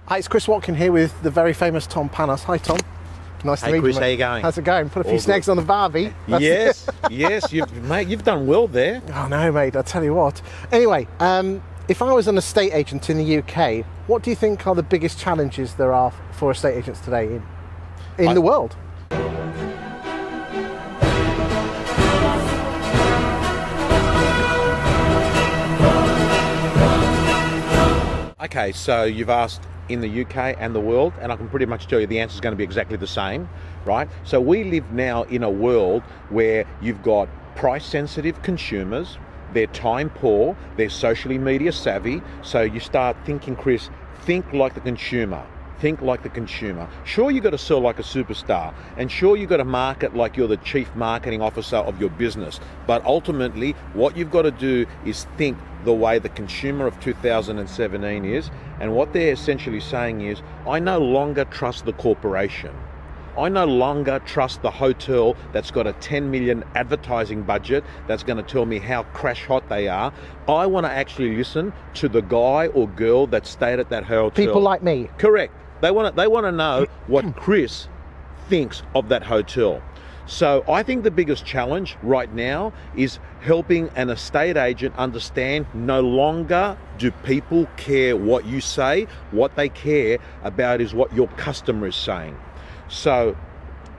Hi, it's Chris Watkin here with the very famous Panos. Hi, Tom. Nice to meet you. Hey, Chris, mate. how you going? How's it going? Put a few snags on the barbie. Yes, yes, mate, you've done well there. Oh no, mate, I'll tell you what. Anyway, if I was an estate agent in the UK, what do you think are the biggest challenges there are for estate agents today in the world? Okay, so you've asked in the UK and the world, and I can pretty much tell you the answer is going to be exactly the same, right? So we live now in a world where you've got price-sensitive consumers, they're time poor, they're socially media savvy, so you start thinking, Chris, think like the consumer. Think like the consumer. Sure, you got to sell like a superstar, and sure, you got to market like you're the chief marketing officer of your business. But ultimately, what you've got to do is think the way the consumer of 2017 is, and what they're essentially saying is, I no longer trust the corporation. I no longer trust the hotel that's got a 10 million advertising budget that's going to tell me how crash hot they are. I want to actually listen to the guy or girl that stayed at that hotel. People like me. Correct. They want to know what Chris thinks of that hotel. So I think the biggest challenge right now is helping an estate agent understand no longer do people care what you say. What they care about is what your customer is saying. So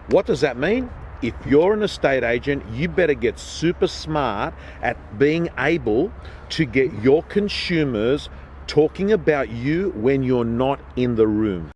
what does that mean? If you're an estate agent, you better get super smart at being able to get your consumers talking about you when you're not in the room.